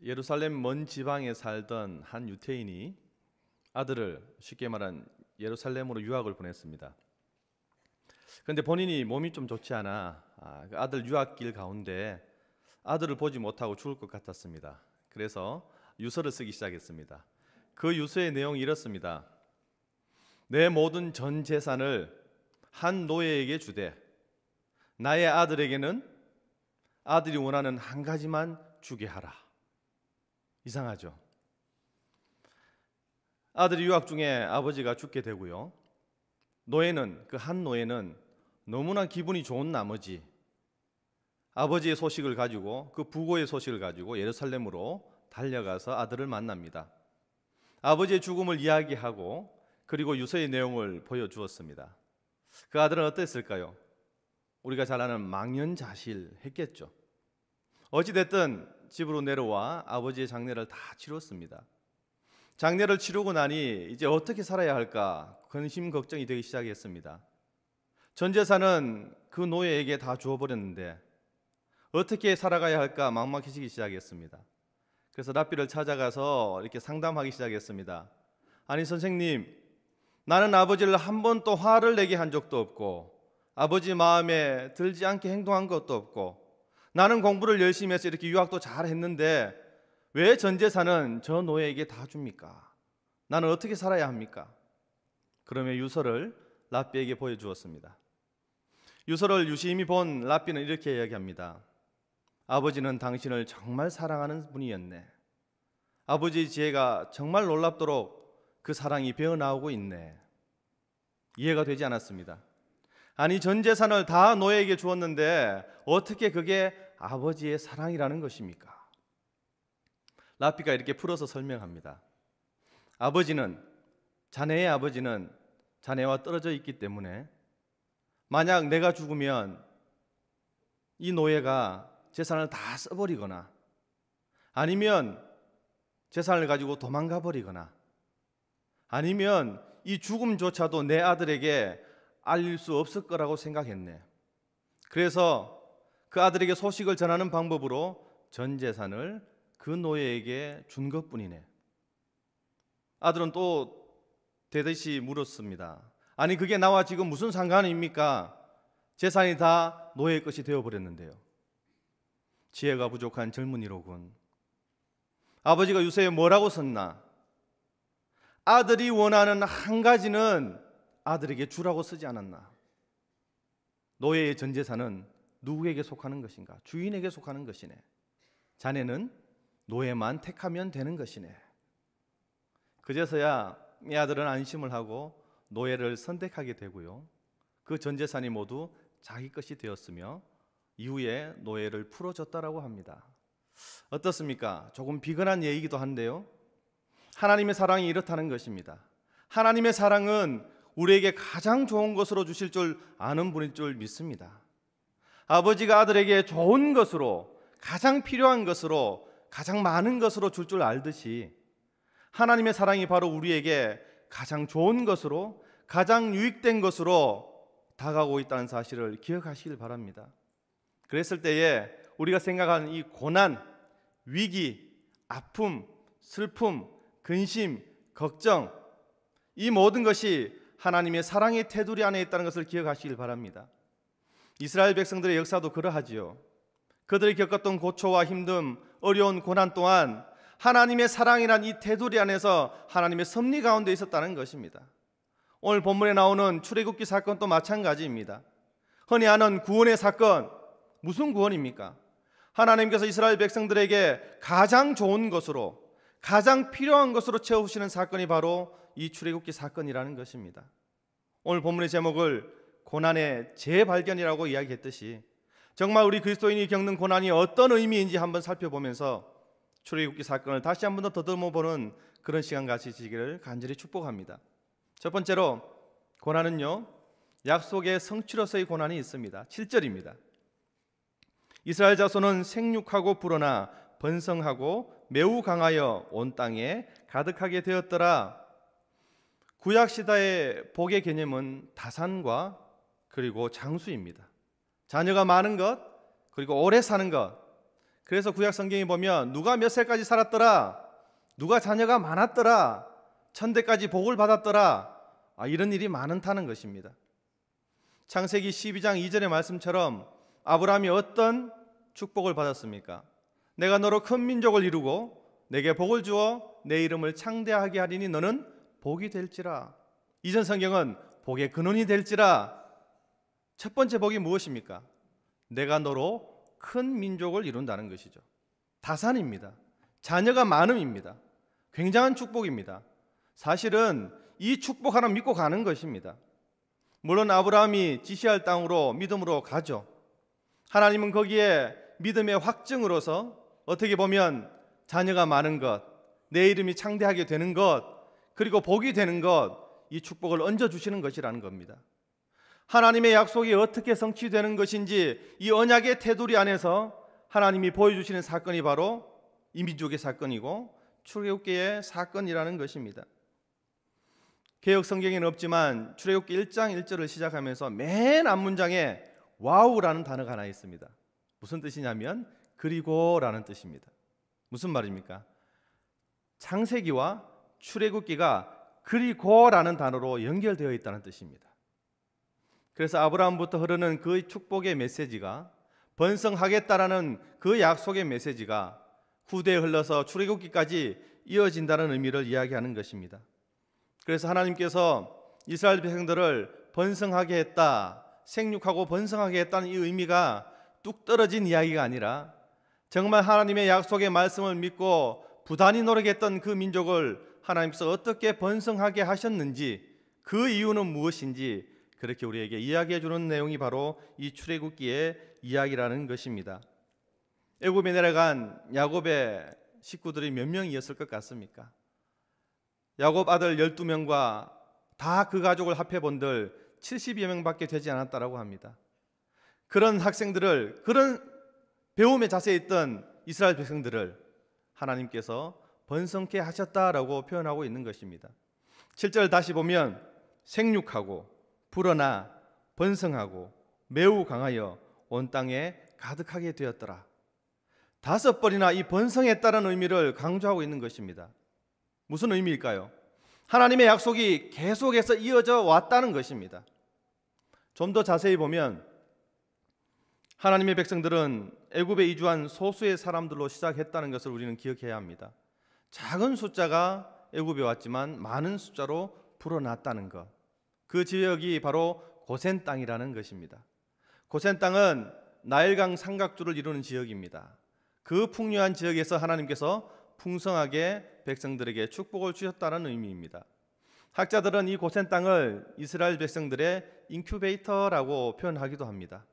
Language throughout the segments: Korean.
예루살렘 먼 지방에 살던 한 유태인이 아들을 쉽게 말한 예루살렘으로 유학을 보냈습니다. 그런데 본인이 몸이 좀 좋지 않아 그 아들 유학길 가운데 아들을 보지 못하고 죽을 것 같았습니다. 그래서 유서를 쓰기 시작했습니다. 그 유서의 내용이 이렇습니다. 내 모든 전 재산을 한 노예에게 주되 나의 아들에게는 아들이 원하는 한 가지만 주게 하라. 이상하죠? 아들이 유학 중에 아버지가 죽게 되고요. 노예는, 그 한 노예는 너무나 기분이 좋은 나머지 아버지의 소식을 가지고, 그 부고의 소식을 가지고 예루살렘으로 달려가서 아들을 만납니다. 아버지의 죽음을 이야기하고 그리고 유서의 내용을 보여주었습니다. 그 아들은 어땠을까요? 우리가 잘 아는 망연자실했겠죠. 어찌됐든 집으로 내려와 아버지의 장례를 다 치렀습니다. 장례를 치르고 나니 이제 어떻게 살아야 할까 근심 걱정이 되기 시작했습니다. 전 재산은 그 노예에게 다 주어버렸는데 어떻게 살아가야 할까 막막해지기 시작했습니다. 그래서 랍비를 찾아가서 이렇게 상담하기 시작했습니다. 아니 선생님, 나는 아버지를 한 번도 화를 내게 한 적도 없고 아버지 마음에 들지 않게 행동한 것도 없고 나는 공부를 열심히 해서 이렇게 유학도 잘 했는데 왜 전 재산은 저 노예에게 다 줍니까? 나는 어떻게 살아야 합니까? 그러면 유서를 랍비에게 보여주었습니다. 유서를 유심히 본 랍비는 이렇게 이야기합니다. 아버지는 당신을 정말 사랑하는 분이었네. 아버지의 지혜가 정말 놀랍도록 그 사랑이 배어나오고 있네. 이해가 되지 않았습니다. 아니 전 재산을 다 노예에게 주었는데 어떻게 그게 아버지의 사랑이라는 것입니까? 랍비가 이렇게 풀어서 설명합니다. 자네의 아버지는 자네와 떨어져 있기 때문에 만약 내가 죽으면 이 노예가 재산을 다 써버리거나 아니면 재산을 가지고 도망가 버리거나 아니면 이 죽음조차도 내 아들에게 알릴 수 없을 거라고 생각했네. 그래서 그 아들에게 소식을 전하는 방법으로 전 재산을 그 노예에게 준 것뿐이네. 아들은 또 대듯이 물었습니다. 아니 그게 나와 지금 무슨 상관입니까? 재산이 다 노예의 것이 되어버렸는데요. 지혜가 부족한 젊은이로군. 아버지가 유서에 뭐라고 썼나? 아들이 원하는 한 가지는 아들에게 주라고 쓰지 않았나? 노예의 전 재산은 누구에게 속하는 것인가? 주인에게 속하는 것이네. 자네는 노예만 택하면 되는 것이네. 그제서야 이 아들은 안심을 하고 노예를 선택하게 되고요. 그 전 재산이 모두 자기 것이 되었으며 이후에 노예를 풀어줬다라고 합니다. 어떻습니까? 조금 비근한 예이기도 한데요. 하나님의 사랑이 이렇다는 것입니다. 하나님의 사랑은 우리에게 가장 좋은 것으로 주실 줄 아는 분일 줄 믿습니다. 아버지가 아들에게 좋은 것으로, 가장 필요한 것으로, 가장 많은 것으로 줄 줄 알듯이 하나님의 사랑이 바로 우리에게 가장 좋은 것으로, 가장 유익된 것으로 다가오고 있다는 사실을 기억하시길 바랍니다. 그랬을 때에 우리가 생각하는 이 고난, 위기, 아픔, 슬픔, 근심, 걱정, 이 모든 것이 하나님의 사랑의 테두리 안에 있다는 것을 기억하시길 바랍니다. 이스라엘 백성들의 역사도 그러하지요. 그들이 겪었던 고초와 힘듦, 어려운 고난 또한 하나님의 사랑이란 이 테두리 안에서 하나님의 섭리 가운데 있었다는 것입니다. 오늘 본문에 나오는 출애굽기 사건도 마찬가지입니다. 흔히 아는 구원의 사건, 무슨 구원입니까? 하나님께서 이스라엘 백성들에게 가장 좋은 것으로, 가장 필요한 것으로 채우시는 사건이 바로 이 출애굽기 사건이라는 것입니다. 오늘 본문의 제목을 고난의 재발견이라고 이야기했듯이 정말 우리 그리스도인이 겪는 고난이 어떤 의미인지 한번 살펴보면서 출애굽기 사건을 다시 한번 더 더듬어보는 그런 시간 가지시기를 간절히 축복합니다. 첫 번째로 고난은요, 약속의 성취로서의 고난이 있습니다. 7절입니다. 이스라엘 자손은 생육하고 불어나 번성하고 매우 강하여 온 땅에 가득하게 되었더라. 구약시대의 복의 개념은 다산과 그리고 장수입니다. 자녀가 많은 것, 그리고 오래 사는 것, 그래서 구약 성경에 보면 누가 몇 살까지 살았더라, 누가 자녀가 많았더라, 천대까지 복을 받았더라, 이런 일이 많다는 것입니다. 창세기 12장 2절의 말씀처럼 아브라함이 어떤 축복을 받았습니까? 내가 너로 큰 민족을 이루고 내게 복을 주어 내 이름을 창대하게 하리니 너는 복이 될지라. 이전 성경은 복의 근원이 될지라. 첫 번째 복이 무엇입니까? 내가 너로 큰 민족을 이룬다는 것이죠. 다산입니다. 자녀가 많음입니다. 굉장한 축복입니다. 사실은 이 축복 하나 믿고 가는 것입니다. 물론 아브라함이 지시할 땅으로 믿음으로 가죠. 하나님은 거기에 믿음의 확증으로서 어떻게 보면 자녀가 많은 것, 내 이름이 창대하게 되는 것, 그리고 복이 되는 것, 이 축복을 얹어주시는 것이라는 겁니다. 하나님의 약속이 어떻게 성취되는 것인지 이 언약의 테두리 안에서 하나님이 보여주시는 사건이 바로 이 민족의 사건이고 출애굽기의 사건이라는 것입니다. 개역 성경에는 없지만 출애굽기 1장 1절을 시작하면서 맨 앞문장에 와우라는 단어가 하나 있습니다. 무슨 뜻이냐면 그리고라는 뜻입니다. 무슨 말입니까? 창세기와 출애굽기가 그리고라는 단어로 연결되어 있다는 뜻입니다. 그래서 아브라함부터 흐르는 그 축복의 메시지가, 번성하겠다라는 그 약속의 메시지가 후대에 흘러서 출애굽기까지 이어진다는 의미를 이야기하는 것입니다. 그래서 하나님께서 이스라엘 백성들을 번성하게 했다, 생육하고 번성하게 했다는 이 의미가 뚝 떨어진 이야기가 아니라 정말 하나님의 약속의 말씀을 믿고 부단히 노력했던 그 민족을 하나님께서 어떻게 번성하게 하셨는지, 그 이유는 무엇인지 그렇게 우리에게 이야기해 주는 내용이 바로 이 출애굽기의 이야기라는 것입니다. 애굽에 내려간 야곱의 식구들이 몇 명이었을 것 같습니까? 야곱 아들 12명과 다 그 가족을 합해본들 70여 명밖에 되지 않았다라고 합니다. 그런 학생들을, 그런 배움의 자세에 있던 이스라엘 백성들을 하나님께서 번성케 하셨다라고 표현하고 있는 것입니다. 7절 다시 보면 생육하고 불어나 번성하고 매우 강하여 온 땅에 가득하게 되었더라. 5번이나 이 번성했다는 의미를 강조하고 있는 것입니다. 무슨 의미일까요? 하나님의 약속이 계속해서 이어져 왔다는 것입니다. 좀 더 자세히 보면 하나님의 백성들은 애굽에 이주한 소수의 사람들로 시작했다는 것을 우리는 기억해야 합니다. 작은 숫자가 애굽에 왔지만 많은 숫자로 불어났다는 것, 그 지역이 바로 고센 땅이라는 것입니다. 고센 땅은 나일강 삼각주를 이루는 지역입니다. 그 풍요한 지역에서 하나님께서 풍성하게 백성들에게 축복을 주셨다는 의미입니다. 학자들은 이 고센 땅을 이스라엘 백성들의 인큐베이터라고 표현하기도 합니다.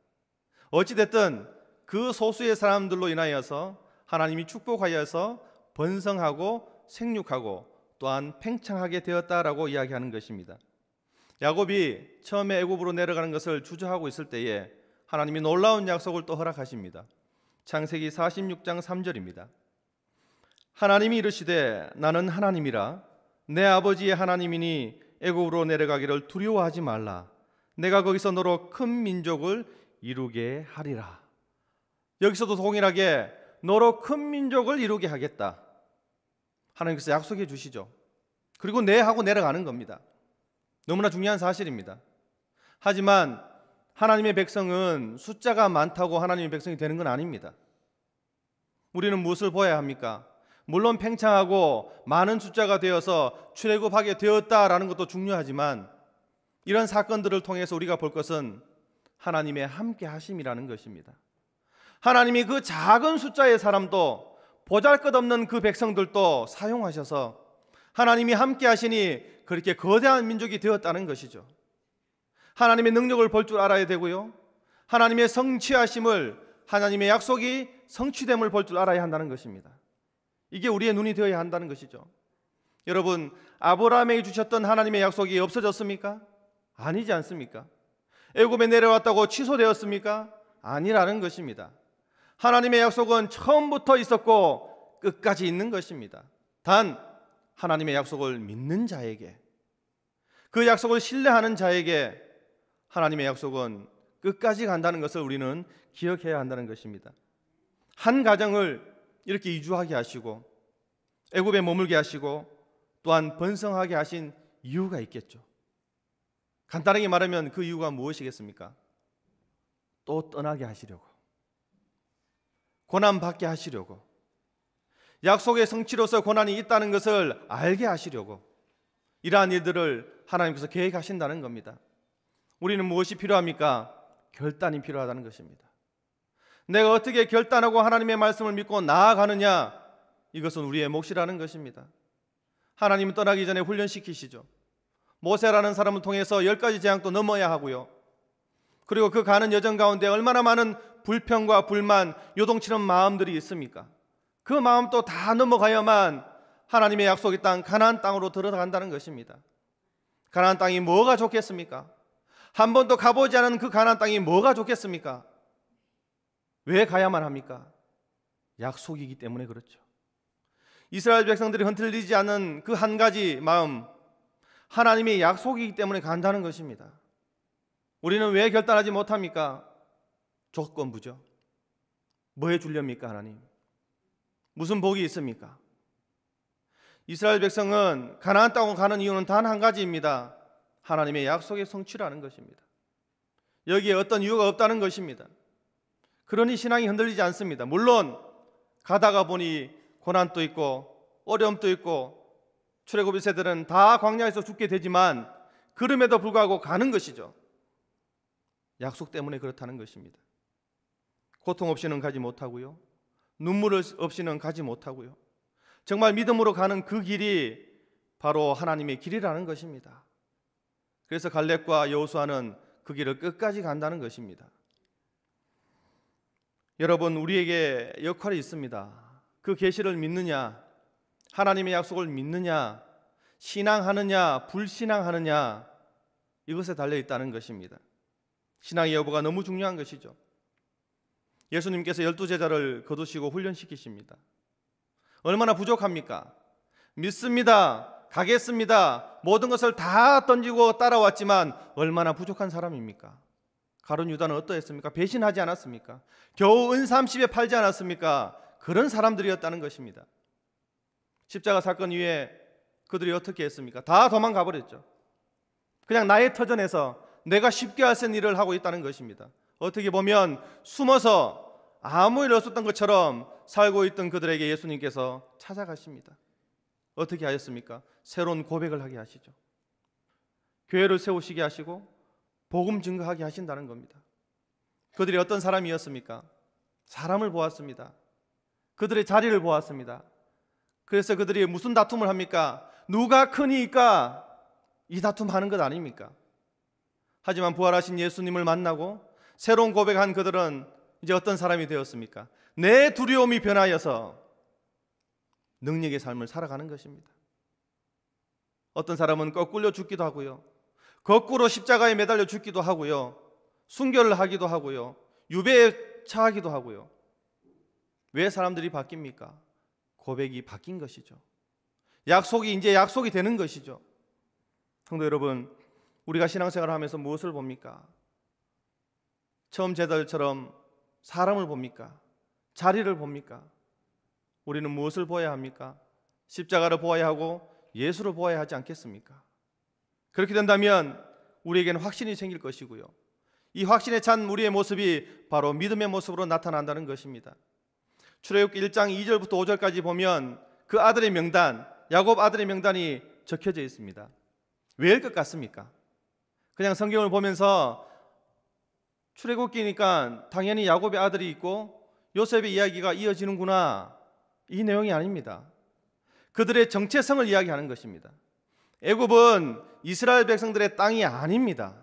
어찌됐든 그 소수의 사람들로 인하여서 하나님이 축복하여서 번성하고 생육하고 또한 팽창하게 되었다라고 이야기하는 것입니다. 야곱이 처음에 애굽으로 내려가는 것을 주저하고 있을 때에 하나님이 놀라운 약속을 또 허락하십니다. 창세기 46장 3절입니다. 하나님이 이르시되 나는 하나님이라 내 아버지의 하나님이니 애굽으로 내려가기를 두려워하지 말라. 내가 거기서 너로 큰 민족을 이루게 하리라. 여기서도 동일하게 너로 큰 민족을 이루게 하겠다. 하나님께서 약속해 주시죠. 그리고 네 하고 내려가는 겁니다. 너무나 중요한 사실입니다. 하지만 하나님의 백성은 숫자가 많다고 하나님의 백성이 되는 건 아닙니다. 우리는 무엇을 보아야 합니까? 물론 팽창하고 많은 숫자가 되어서 출애굽하게 되었다라는 것도 중요하지만 이런 사건들을 통해서 우리가 볼 것은 하나님의 함께 하심이라는 것입니다. 하나님이 그 작은 숫자의 사람도, 보잘것없는 그 백성들도 사용하셔서 하나님이 함께 하시니 그렇게 거대한 민족이 되었다는 것이죠. 하나님의 능력을 볼 줄 알아야 되고요, 하나님의 성취하심을, 하나님의 약속이 성취됨을 볼 줄 알아야 한다는 것입니다. 이게 우리의 눈이 되어야 한다는 것이죠. 여러분, 아브라함에게 주셨던 하나님의 약속이 없어졌습니까? 아니지 않습니까? 애굽에 내려왔다고 취소되었습니까? 아니라는 것입니다. 하나님의 약속은 처음부터 있었고 끝까지 있는 것입니다. 단 하나님의 약속을 믿는 자에게, 그 약속을 신뢰하는 자에게 하나님의 약속은 끝까지 간다는 것을 우리는 기억해야 한다는 것입니다. 한 가정을 이렇게 이주하게 하시고 애굽에 머물게 하시고 또한 번성하게 하신 이유가 있겠죠. 간단하게 말하면 그 이유가 무엇이겠습니까? 또 떠나게 하시려고, 고난받게 하시려고, 약속의 성취로서 고난이 있다는 것을 알게 하시려고 이러한 일들을 하나님께서 계획하신다는 겁니다. 우리는 무엇이 필요합니까? 결단이 필요하다는 것입니다. 내가 어떻게 결단하고 하나님의 말씀을 믿고 나아가느냐, 이것은 우리의 몫이라는 것입니다. 하나님은 떠나기 전에 훈련시키시죠. 모세라는 사람을 통해서 10가지 재앙도 넘어야 하고요. 그리고 그 가는 여정 가운데 얼마나 많은 불평과 불만, 요동치는 마음들이 있습니까? 그 마음도 다 넘어가야만 하나님의 약속의 땅 가나안 땅으로 들어간다는 것입니다. 가나안 땅이 뭐가 좋겠습니까? 한 번도 가보지 않은 그 가나안 땅이 뭐가 좋겠습니까? 왜 가야만 합니까? 약속이기 때문에 그렇죠. 이스라엘 백성들이 흔들리지 않는 그 한 가지 마음, 하나님의 약속이기 때문에 간다는 것입니다. 우리는 왜 결단하지 못합니까? 조건부죠. 뭐 해주렵니까 하나님? 무슨 복이 있습니까? 이스라엘 백성은 가나안 땅으로 가는 이유는 단 한 가지입니다. 하나님의 약속의 성취라는 것입니다. 여기에 어떤 이유가 없다는 것입니다. 그러니 신앙이 흔들리지 않습니다. 물론 가다가 보니 고난도 있고 어려움도 있고 출애굽 세대들은 다 광야에서 죽게 되지만 그럼에도 불구하고 가는 것이죠. 약속 때문에 그렇다는 것입니다. 고통 없이는 가지 못하고요, 눈물 없이는 가지 못하고요, 정말 믿음으로 가는 그 길이 바로 하나님의 길이라는 것입니다. 그래서 갈렙과 여호수아는 그 길을 끝까지 간다는 것입니다. 여러분, 우리에게 역할이 있습니다. 그 계시를 믿느냐, 하나님의 약속을 믿느냐, 신앙하느냐, 불신앙하느냐, 이것에 달려 있다는 것입니다. 신앙의 여부가 너무 중요한 것이죠. 예수님께서 12제자를 거두시고 훈련시키십니다. 얼마나 부족합니까? 믿습니다, 가겠습니다, 모든 것을 다 던지고 따라왔지만 얼마나 부족한 사람입니까? 가룟 유다는 어떠했습니까? 배신하지 않았습니까? 겨우 은 30에 팔지 않았습니까? 그런 사람들이었다는 것입니다. 십자가 사건 이후에 그들이 어떻게 했습니까? 다 도망가 버렸죠. 그냥 나의 터전에서 내가 쉽게 할 수 있는 일을 하고 있다는 것입니다. 어떻게 보면 숨어서 아무 일 없었던 것처럼 살고 있던 그들에게 예수님께서 찾아가십니다. 어떻게 하셨습니까? 새로운 고백을 하게 하시죠. 교회를 세우시게 하시고 복음 증거하게 하신다는 겁니다. 그들이 어떤 사람이었습니까? 사람을 보았습니다. 그들의 자리를 보았습니다. 그래서 그들이 무슨 다툼을 합니까? 누가 크니까 이 다툼하는 것 아닙니까? 하지만 부활하신 예수님을 만나고 새로운 고백한 그들은 이제 어떤 사람이 되었습니까? 내 두려움이 변하여서 능력의 삶을 살아가는 것입니다. 어떤 사람은 거꾸로 죽기도 하고요, 거꾸로 십자가에 매달려 죽기도 하고요, 순교를 하기도 하고요, 유배에 처하기도 하고요. 왜 사람들이 바뀝니까? 고백이 바뀐 것이죠. 약속이 이제 약속이 되는 것이죠. 성도 여러분, 우리가 신앙생활을 하면서 무엇을 봅니까? 처음 제자들처럼 사람을 봅니까? 자리를 봅니까? 우리는 무엇을 보아야 합니까? 십자가를 보아야 하고 예수를 보아야 하지 않겠습니까? 그렇게 된다면 우리에게는 확신이 생길 것이고요, 이 확신에 찬 우리의 모습이 바로 믿음의 모습으로 나타난다는 것입니다. 출애굽기 1장 2절부터 5절까지 보면 그 아들의 명단, 야곱 아들의 명단이 적혀져 있습니다. 왜일 것 같습니까? 그냥 성경을 보면서 출애굽기니까 당연히 야곱의 아들이 있고 요셉의 이야기가 이어지는구나, 이 내용이 아닙니다. 그들의 정체성을 이야기하는 것입니다. 애굽은 이스라엘 백성들의 땅이 아닙니다.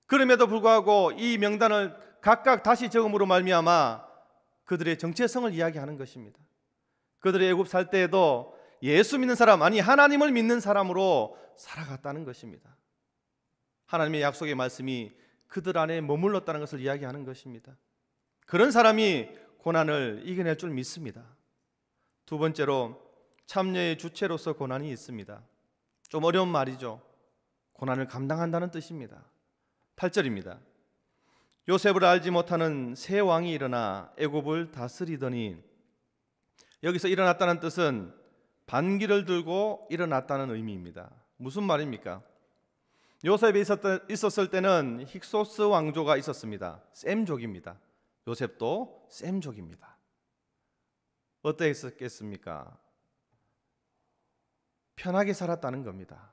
그럼에도 불구하고 이 명단을 각각 다시 적음으로 말미암아 그들의 정체성을 이야기하는 것입니다. 그들의 애굽 살 때에도 예수 믿는 사람, 아니 하나님을 믿는 사람으로 살아갔다는 것입니다. 하나님의 약속의 말씀이 그들 안에 머물렀다는 것을 이야기하는 것입니다. 그런 사람이 고난을 이겨낼 줄 믿습니다. 두 번째로 참여의 주체로서 고난이 있습니다. 좀 어려운 말이죠. 고난을 감당한다는 뜻입니다. 8절입니다. 요셉을 알지 못하는 새 왕이 일어나 애굽을 다스리더니, 여기서 일어났다는 뜻은 반기를 들고 일어났다는 의미입니다. 무슨 말입니까? 요셉이 있었을 때는 힉소스 왕조가 있었습니다. 셈족입니다. 요셉도 셈족입니다. 어땠겠습니까? 편하게 살았다는 겁니다.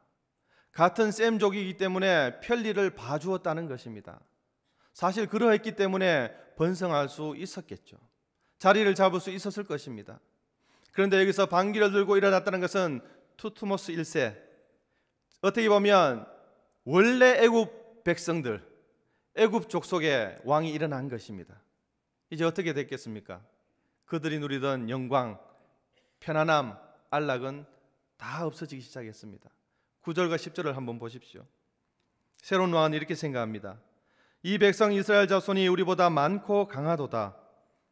같은 셈족이기 때문에 편리를 봐주었다는 것입니다. 사실 그러했기 때문에 번성할 수 있었겠죠. 자리를 잡을 수 있었을 것입니다. 그런데 여기서 반기를 들고 일어났다는 것은 투트모스 1세, 어떻게 보면 원래 애굽 백성들, 애굽 족속의 왕이 일어난 것입니다. 이제 어떻게 됐겠습니까? 그들이 누리던 영광, 편안함, 안락은 다 없어지기 시작했습니다. 9절과 10절을 한번 보십시오. 새로운 왕은 이렇게 생각합니다. 이 백성 이스라엘 자손이 우리보다 많고 강하도다.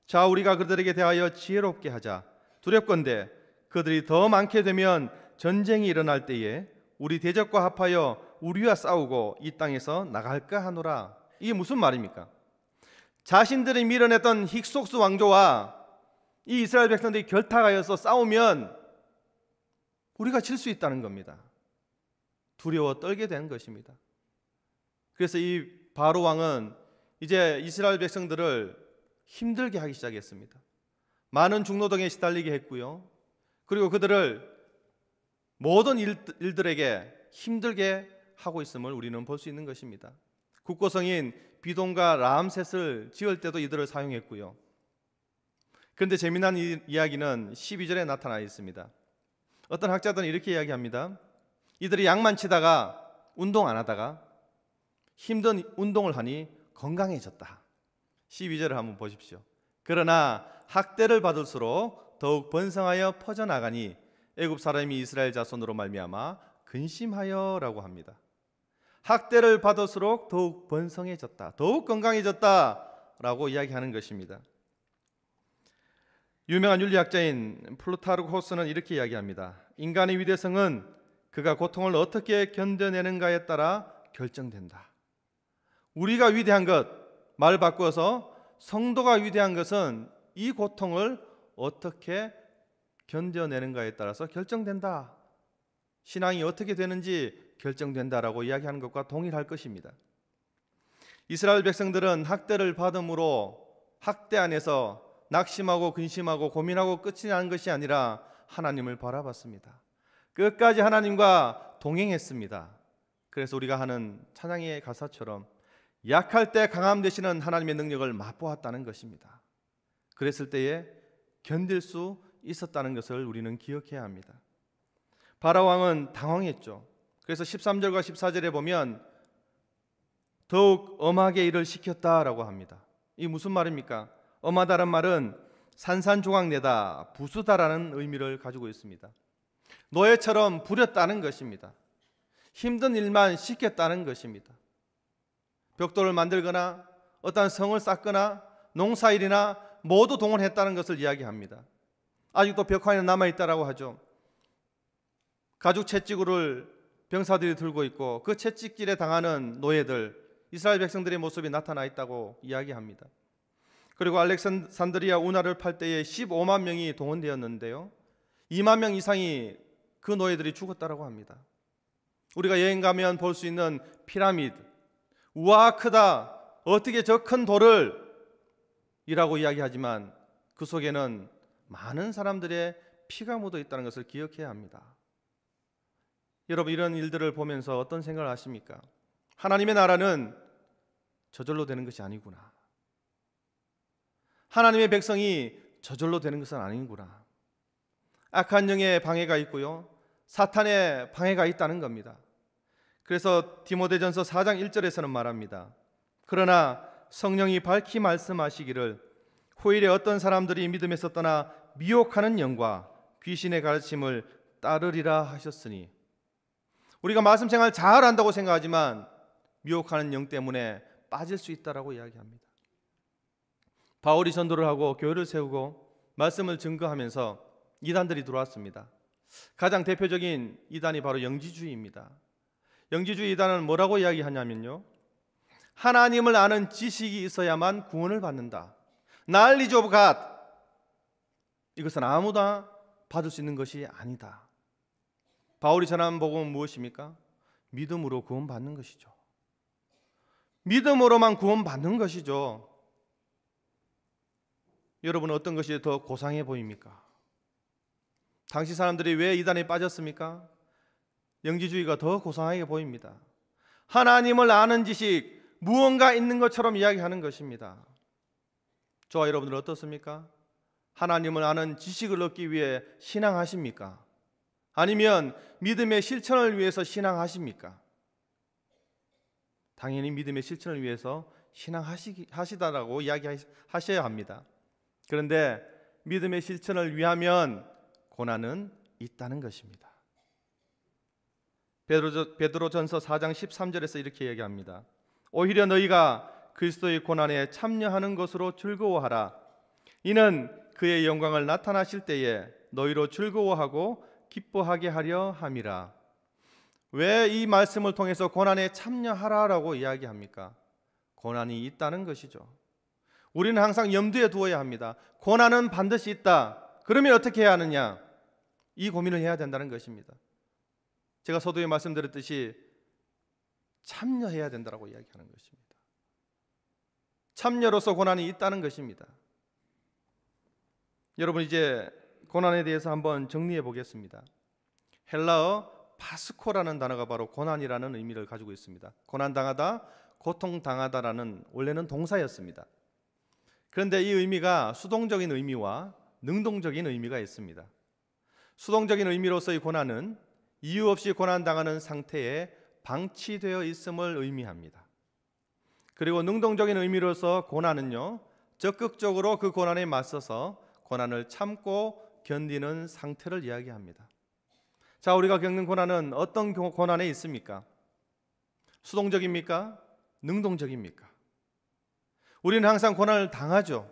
자, 우리가 그들에게 대하여 지혜롭게 하자. 두렵건대 그들이 더 많게 되면 전쟁이 일어날 때에 우리 대적과 합하여 우리와 싸우고 이 땅에서 나갈까 하노라. 이게 무슨 말입니까? 자신들이 밀어냈던 힉소스 왕조와 이 이스라엘 백성들이 결탁하여서 싸우면 우리가 질 수 있다는 겁니다. 두려워 떨게 되는 것입니다. 그래서 이 바로 왕은 이제 이스라엘 백성들을 힘들게 하기 시작했습니다. 많은 중노동에 시달리게 했고요. 그리고 그들을 모든 일들에게 힘들게 하고 있음을 우리는 볼 수 있는 것입니다. 국고성인 비돔과 라암셋을 지을 때도 이들을 사용했고요. 그런데 재미난 이야기는 12절에 나타나 있습니다. 어떤 학자들은 이렇게 이야기합니다. 이들이 양만 치다가 운동 안 하다가 힘든 운동을 하니 건강해졌다. 12절을 한번 보십시오. 그러나 학대를 받을수록 더욱 번성하여 퍼져나가니 애굽 사람이 이스라엘 자손으로 말미암아 근심하여라고 합니다. 학대를 받을수록 더욱 번성해졌다, 더욱 건강해졌다라고 이야기하는 것입니다. 유명한 윤리학자인 플루타르코스는 이렇게 이야기합니다. 인간의 위대성은 그가 고통을 어떻게 견뎌내는가에 따라 결정된다. 우리가 위대한 것, 말 바꾸어서 성도가 위대한 것은 이 고통을 어떻게 견뎌내는가에 따라서 결정된다. 신앙이 어떻게 되는지 결정된다라고 이야기하는 것과 동일할 것입니다. 이스라엘 백성들은 학대를 받음으로 학대 안에서 낙심하고 근심하고 고민하고 끝이 나는 것이 아니라 하나님을 바라봤습니다. 끝까지 하나님과 동행했습니다. 그래서 우리가 하는 찬양의 가사처럼 약할 때 강함 되시는 하나님의 능력을 맛보았다는 것입니다. 그랬을 때에 견딜 수 있었다는 것을 우리는 기억해야 합니다. 바라 왕은 당황했죠. 그래서 13절과 14절에 보면 더욱 엄하게 일을 시켰다라고 합니다. 이게 무슨 말입니까? 엄하다는 말은 산산조각내다, 부수다라는 의미를 가지고 있습니다. 노예처럼 부렸다는 것입니다. 힘든 일만 시켰다는 것입니다. 벽돌을 만들거나 어떤 성을 쌓거나 농사일이나 모두 동원했다는 것을 이야기합니다. 아직도 벽화에는 남아있다라고 하죠. 가죽 채찍을 병사들이 들고 있고 그 채찍질에 당하는 노예들, 이스라엘 백성들의 모습이 나타나 있다고 이야기합니다. 그리고 알렉산드리아 운하를 팔 때에 15만 명이 동원되었는데요, 2만 명 이상이 그 노예들이 죽었다라고 합니다. 우리가 여행 가면 볼 수 있는 피라미드, 우와 크다, 어떻게 저 큰 돌을 이라고 이야기하지만 그 속에는 많은 사람들의 피가 묻어 있다는 것을 기억해야 합니다. 여러분, 이런 일들을 보면서 어떤 생각을 하십니까? 하나님의 나라는 저절로 되는 것이 아니구나. 하나님의 백성이 저절로 되는 것은 아니구나. 악한 영의 방해가 있고요, 사탄의 방해가 있다는 겁니다. 그래서 디모데전서 4장 1절에서는 말합니다. 그러나 성령이 밝히 말씀하시기를 후일에 어떤 사람들이 믿음에서 떠나 미혹하는 영과 귀신의 가르침을 따르리라 하셨으니, 우리가 말씀 생활 잘 한다고 생각하지만 미혹하는 영 때문에 빠질 수 있다라고 이야기합니다. 바울이 전도를 하고 교회를 세우고 말씀을 증거하면서 이단들이 들어왔습니다. 가장 대표적인 이단이 바로 영지주의입니다. 영지주의 이단은 뭐라고 이야기하냐면요, 하나님을 아는 지식이 있어야만 구원을 받는다. knowledge of God, 이것은 아무나 받을 수 있는 것이 아니다. 바울이 전한 복음은 무엇입니까? 믿음으로 구원받는 것이죠. 믿음으로만 구원받는 것이죠. 여러분, 어떤 것이 더 고상해 보입니까? 당시 사람들이 왜 이단에 빠졌습니까? 영지주의가 더 고상하게 보입니다. 하나님을 아는 지식, 무언가 있는 것처럼 이야기하는 것입니다. 저와 여러분들은 어떻습니까? 하나님을 아는 지식을 얻기 위해 신앙하십니까? 아니면 믿음의 실천을 위해서 신앙하십니까? 당연히 믿음의 실천을 위해서 신앙하시다라고 이야기하셔야 합니다. 그런데 믿음의 실천을 위하면 고난은 있다는 것입니다. 베드로전서 4장 13절에서 이렇게 얘기합니다. 오히려 너희가 그리스도의 고난에 참여하는 것으로 즐거워하라. 이는 그의 영광을 나타나실 때에 너희로 즐거워하고 기뻐하게 하려 함이라. 왜 이 말씀을 통해서 고난에 참여하라라고 이야기합니까? 고난이 있다는 것이죠. 우리는 항상 염두에 두어야 합니다. 고난은 반드시 있다. 그러면 어떻게 해야 하느냐? 이 고민을 해야 된다는 것입니다. 제가 서두에 말씀드렸듯이 참여해야 된다고 이야기하는 것입니다. 참여로서 고난이 있다는 것입니다. 여러분, 이제 고난에 대해서 한번 정리해 보겠습니다. 헬라어 파스코라는 단어가 바로 고난이라는 의미를 가지고 있습니다. 고난당하다, 고통당하다라는 원래는 동사였습니다. 그런데 이 의미가 수동적인 의미와 능동적인 의미가 있습니다. 수동적인 의미로서의 고난은 이유 없이 고난당하는 상태에 방치되어 있음을 의미합니다. 그리고 능동적인 의미로서 고난은요, 적극적으로 그 고난에 맞서서 고난을 참고 견디는 상태를 이야기합니다. 자, 우리가 겪는 고난은 어떤 고난에 있습니까? 수동적입니까? 능동적입니까? 우리는 항상 고난을 당하죠.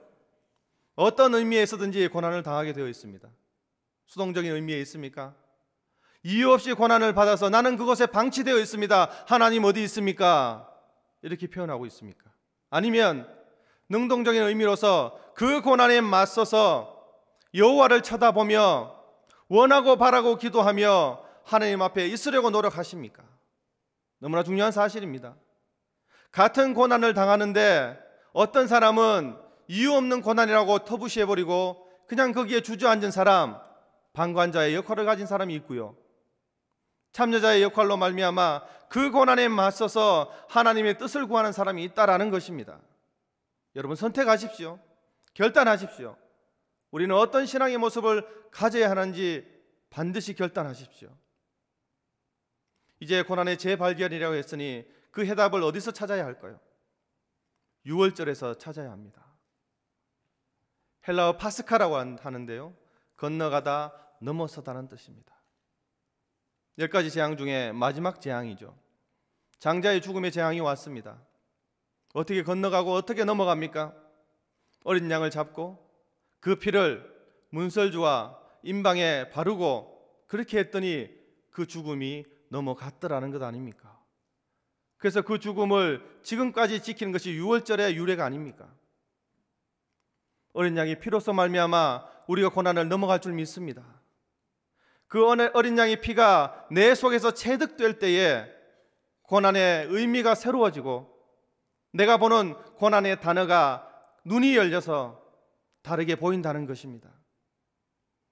어떤 의미에서든지 고난을 당하게 되어 있습니다. 수동적인 의미에 있습니까? 이유 없이 고난을 받아서 나는 그것에 방치되어 있습니다. 하나님 어디 있습니까? 이렇게 표현하고 있습니까? 아니면 능동적인 의미로서 그 고난에 맞서서 여호와를 쳐다보며 원하고 바라고 기도하며 하나님 앞에 있으려고 노력하십니까? 너무나 중요한 사실입니다. 같은 고난을 당하는데 어떤 사람은 이유 없는 고난이라고 터부시해버리고 그냥 거기에 주저앉은 사람, 방관자의 역할을 가진 사람이 있고요, 참여자의 역할로 말미암아 그 고난에 맞서서 하나님의 뜻을 구하는 사람이 있다라는 것입니다. 여러분, 선택하십시오. 결단하십시오. 우리는 어떤 신앙의 모습을 가져야 하는지 반드시 결단하십시오. 이제 고난의 재발견이라고 했으니 그 해답을 어디서 찾아야 할까요? 유월절에서 찾아야 합니다. 헬라어 파스카라고 하는데요, 건너가다, 넘어서다는 뜻입니다. 10가지 재앙 중에 마지막 재앙이죠. 장자의 죽음의 재앙이 왔습니다. 어떻게 건너가고 어떻게 넘어갑니까? 어린 양을 잡고 그 피를 문설주와 임방에 바르고 그렇게 했더니 그 죽음이 넘어갔더라는 것 아닙니까? 그래서 그 죽음을 지금까지 지키는 것이 유월절의 유래가 아닙니까? 어린 양의 피로서 말미암아 우리가 고난을 넘어갈 줄 믿습니다. 그 어린 양의 피가 내 속에서 체득될 때에 고난의 의미가 새로워지고 내가 보는 고난의 단어가 눈이 열려서 다르게 보인다는 것입니다.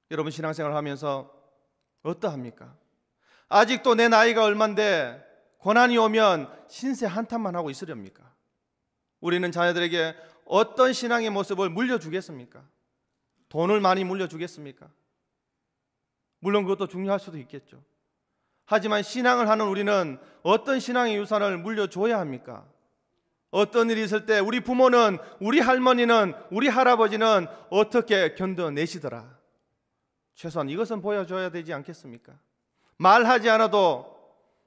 여러분, 신앙생활을 하면서 어떠합니까? 아직도 내 나이가 얼만데 고난이 오면 신세 한탄만 하고 있으렵니까? 우리는 자녀들에게 어떤 신앙의 모습을 물려주겠습니까? 돈을 많이 물려주겠습니까? 물론 그것도 중요할 수도 있겠죠. 하지만 신앙을 하는 우리는 어떤 신앙의 유산을 물려줘야 합니까? 어떤 일이 있을 때 우리 부모는, 우리 할머니는, 우리 할아버지는 어떻게 견뎌내시더라. 최소한 이것은 보여줘야 되지 않겠습니까? 말하지 않아도,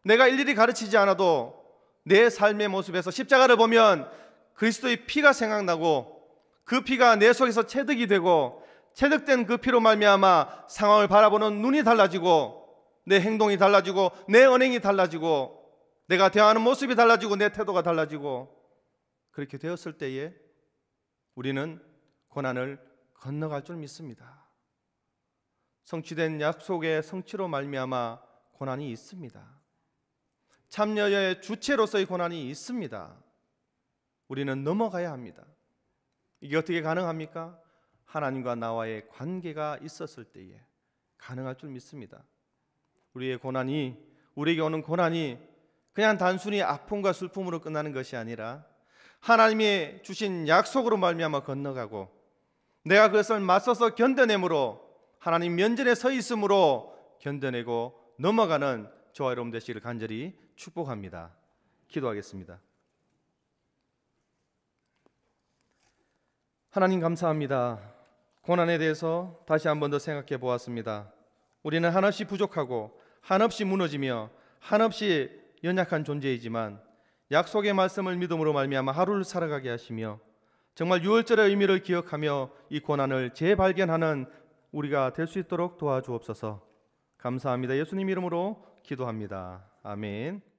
내가 일일이 가르치지 않아도 내 삶의 모습에서 십자가를 보면 그리스도의 피가 생각나고 그 피가 내 속에서 체득이 되고 체득된 그 피로 말미암아 상황을 바라보는 눈이 달라지고 내 행동이 달라지고 내 언행이 달라지고 내가 대하는 모습이 달라지고 내 태도가 달라지고 그렇게 되었을 때에 우리는 고난을 건너갈 줄 믿습니다. 성취된 약속의 성취로 말미암아 고난이 있습니다. 참여의 주체로서의 고난이 있습니다. 우리는 넘어가야 합니다. 이게 어떻게 가능합니까? 하나님과 나와의 관계가 있었을 때에 가능할 줄 믿습니다. 우리에게 오는 고난이 그냥 단순히 아픔과 슬픔으로 끝나는 것이 아니라 하나님이 주신 약속으로 말미암아 건너가고 내가 그것을 맞서서 견뎌내므로 하나님 면전에 서 있음으로 견뎌내고 넘어가는 저와 여러분 되시기를 간절히 축복합니다. 기도하겠습니다. 하나님 감사합니다. 고난에 대해서 다시 한 번 더 생각해 보았습니다. 우리는 한없이 부족하고 한없이 무너지며 한없이 연약한 존재이지만 약속의 말씀을 믿음으로 말미암아 하루를 살아가게 하시며 정말 유월절의 의미를 기억하며 이 고난을 재발견하는 우리가 될 수 있도록 도와주옵소서. 감사합니다. 예수님 이름으로 기도합니다. 아멘.